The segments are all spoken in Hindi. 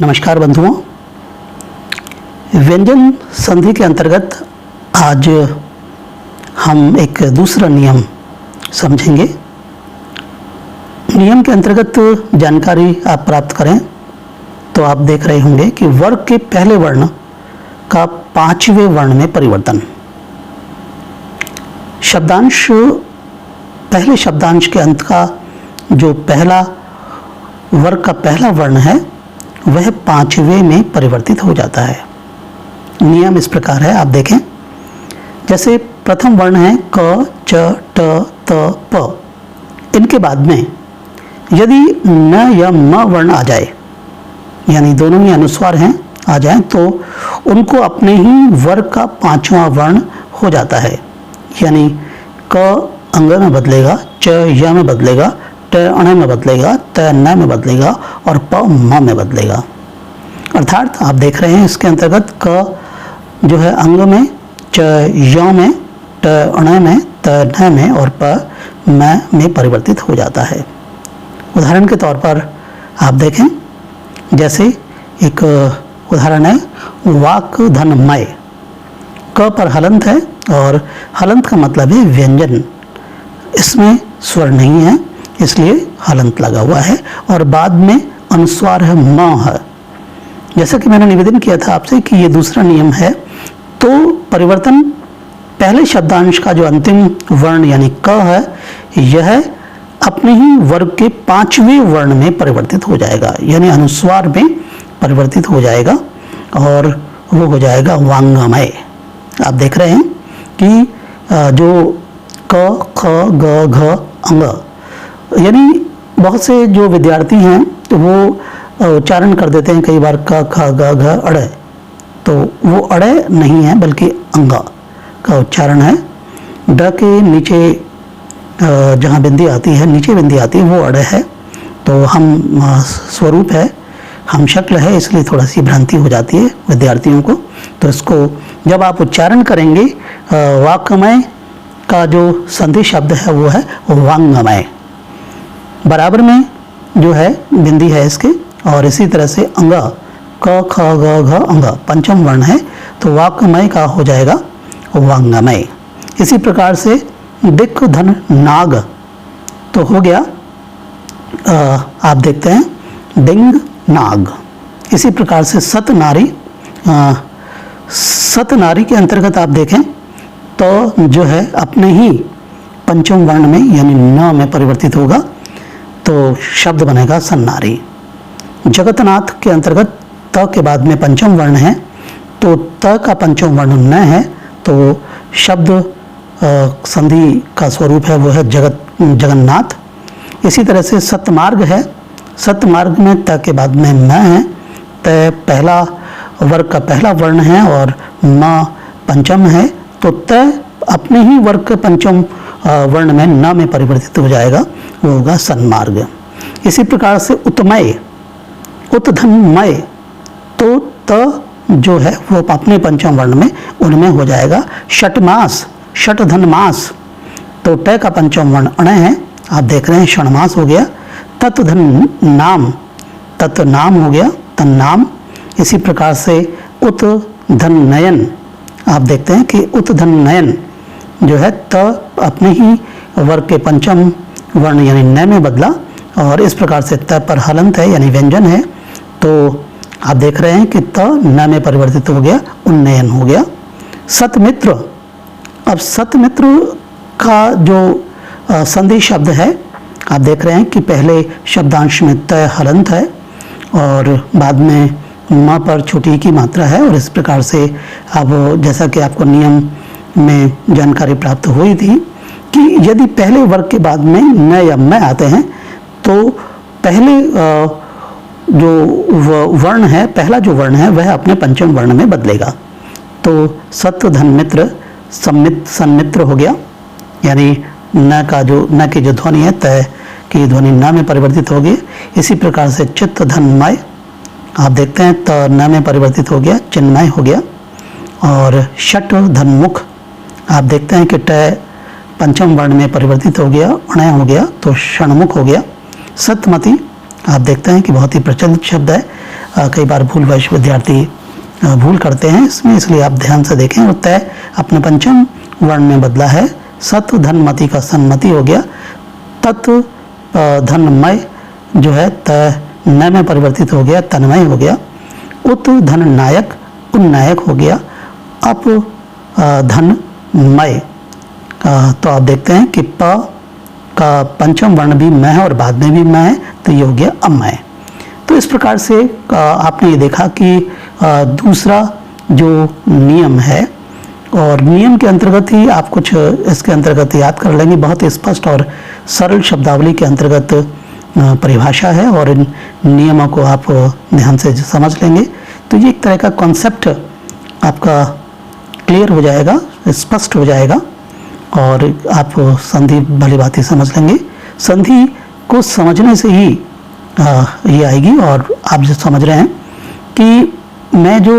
नमस्कार बंधुओं, व्यंजन संधि के अंतर्गत आज हम एक दूसरा नियम समझेंगे। नियम के अंतर्गत जानकारी आप प्राप्त करें तो आप देख रहे होंगे कि वर्ग के पहले वर्ण का पांचवें वर्ण में परिवर्तन। शब्दांश, पहले शब्दांश के अंत का जो पहला वर्ग का पहला वर्ण है वह पांचवें में परिवर्तित हो जाता है। नियम इस प्रकार है, आप देखें। जैसे प्रथम वर्ण है क, च, ट, त, प। इनके बाद में यदि न या म वर्ण आ जाए, यानी दोनों ही अनुस्वार हैं, आ जाए तो उनको अपने ही वर्ग का पांचवा वर्ण हो जाता है। यानी क अंग में बदलेगा, च य में बदलेगा, ट अण में बदलेगा, त न में बदलेगा और प म में बदलेगा। अर्थात आप देख रहे हैं इसके अंतर्गत क जो है अंग में, च य में, ट अण में, त न में और प म में परिवर्तित हो जाता है। उदाहरण के तौर पर आप देखें, जैसे एक उदाहरण है वाक धन मय। क पर हलंत है और हलंत का मतलब है व्यंजन। इसमें स्वर नहीं है इसलिए हलंत लगा हुआ है और बाद में अनुस्वार है म है। जैसा कि मैंने निवेदन किया था आपसे कि ये दूसरा नियम है, तो परिवर्तन पहले शब्दांश का जो अंतिम वर्ण यानी क है, यह अपने ही वर्ग के पांचवें वर्ण में परिवर्तित हो जाएगा, यानी अनुस्वार में परिवर्तित हो जाएगा और वो हो जाएगा वांगमय। आप देख रहे हैं कि जो क, ख, ग, घ, अंग, यानी बहुत से जो विद्यार्थी हैं तो वो उच्चारण कर देते हैं कई बार क, ख, ग, घ, अड़े। तो वो अड़े नहीं है बल्कि अंग का उच्चारण है। ड के नीचे जहाँ बिंदी आती है, नीचे बिंदी आती है, वो अड़े है। तो हम स्वरूप है, हम शक्ल है, इसलिए थोड़ा सी भ्रांति हो जाती है विद्यार्थियों को। तो इसको जब आप उच्चारण करेंगे, वाक्यमय का जो संधि शब्द है वो है वांगमय। बराबर में जो है बिंदी है इसके, और इसी तरह से अंग, क, ख, ग, घ, अंग पंचम वर्ण है तो वाक्यमय का हो जाएगा वांगमय। इसी प्रकार से दिक् धन नाग तो हो गया, आप देखते हैं डिंग नाग। इसी प्रकार से सत नारी, सत नारी के अंतर्गत आप देखें तो जो है अपने ही पंचम वर्ण में यानी न में परिवर्तित होगा तो शब्द बनेगा सन्नारी। जगतनाथ के अंतर्गत त के बाद में पंचम वर्ण है तो त का पंचम वर्ण न है तो शब्द संधि का स्वरूप है वो है जगन्नाथ। इसी तरह से सतमार्ग है, सतमार्ग में त के बाद में न है, त पहला वर्ग का पहला वर्ण है और म पंचम है तो त अपने ही वर्ग के पंचम वर्ण में न में परिवर्तित हो जाएगा, वो होगा सन्मार्ग। इसी प्रकार से उत्मय, उत्धनमय तो त जो है वो अपने पंचम वर्ण में उनमें हो जाएगा षटमास, षटधनमास तो ट का पंचम वर्ण अण है, आप देख रहे हैं षणमास हो गया। तत्धन नाम, तत् नाम हो गया तन्नाम। इसी प्रकार से उत धन नयन, आप देखते हैं कि उत धन नयन जो है त अपने ही वर्ग के पंचम वर्ण यानी न में बदला और इस प्रकार से त पर हलंत है यानी व्यंजन है तो आप देख रहे हैं कि त न में परिवर्तित हो गया, उन्नयन हो गया। सतमित्र, अब सतमित्र का जो संधि शब्द है आप देख रहे हैं कि पहले शब्दांश में त हलंत है और बाद में म पर छोटी की मात्रा है और इस प्रकार से अब जैसा कि आपको नियम में जानकारी प्राप्त हुई थी कि यदि पहले वर्ग के बाद में न या म आते हैं तो पहले जो वर्ण है, पहला जो वर्ण है वह अपने पंचम वर्ण में बदलेगा। तो सत धन मित्र सन्मित्र हो गया, यानी न का जो न की जो ध्वनि है तय की ध्वनि न में परिवर्तित होगी। इसी प्रकार से चित्त धनमय, आप देखते हैं त न में परिवर्तित हो गया, चिन्मय हो गया। और षट धनमुख, आप देखते हैं कि ट पंचम वर्ण में परिवर्तित हो गया, अणय हो गया तो षणमुख हो गया। सतमति, आप देखते हैं कि बहुत ही प्रचलित शब्द है, कई बार भूलवश विद्यार्थी भूल करते हैं इसमें, इसलिए आप ध्यान से देखें। और तय अपने पंचम वर्ण में बदला है। सत धनमति का सन्मति हो गया। तत् धनमय जो है तय न में परिवर्तित हो गया, तन्मय हो गया। उत धन नायक उन्नायक हो गया। अप धनमय, तो आप देखते हैं कि प का पंचम वर्ण भी म है और बाद में भी म है, तो ये हो गया अमय। तो इस प्रकार से आपने ये देखा कि दूसरा जो नियम है, और नियम के अंतर्गत ही आप कुछ इसके अंतर्गत याद कर लेंगे। बहुत ही स्पष्ट और सरल शब्दावली के अंतर्गत परिभाषा है और इन नियमों को आप ध्यान से समझ लेंगे तो ये एक तरह का कॉन्सेप्ट आपका क्लियर हो जाएगा, स्पष्ट हो जाएगा और आप संधि भली भांति समझ लेंगे। संधि को समझने से ही ये आएगी। और आप जो समझ रहे हैं कि मैं जो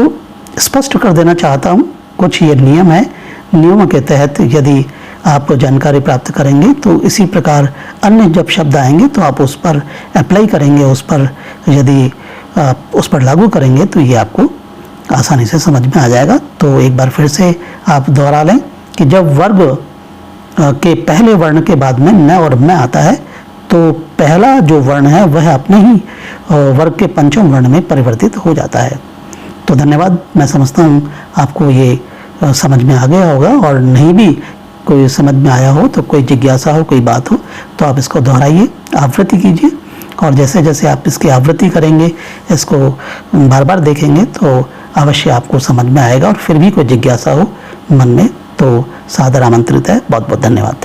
स्पष्ट कर देना चाहता हूँ, कुछ ये नियम है, नियमों के तहत यदि आप जानकारी प्राप्त करेंगे तो इसी प्रकार अन्य जब शब्द आएंगे तो आप उस पर अप्लाई करेंगे, उस पर यदि आप उस पर लागू करेंगे तो ये आपको आसानी से समझ में आ जाएगा। तो एक बार फिर से आप दोहरा लें कि जब वर्ग के पहले वर्ण के बाद में न और मैं आता है तो पहला जो वर्ण है वह अपने ही वर्ग के पंचम वर्ण में परिवर्तित हो जाता है। तो धन्यवाद। मैं समझता हूँ आपको ये समझ में आ गया होगा, और नहीं भी कोई समझ में आया हो तो कोई जिज्ञासा हो, कोई बात हो तो आप इसको दोहराइए, आवृत्ति कीजिए, और जैसे जैसे आप इसकी आवृत्ति करेंगे, इसको बार बार देखेंगे तो अवश्य आपको समझ में आएगा। और फिर भी कोई जिज्ञासा हो मन में तो सादर आमंत्रित है। बहुत बहुत धन्यवाद।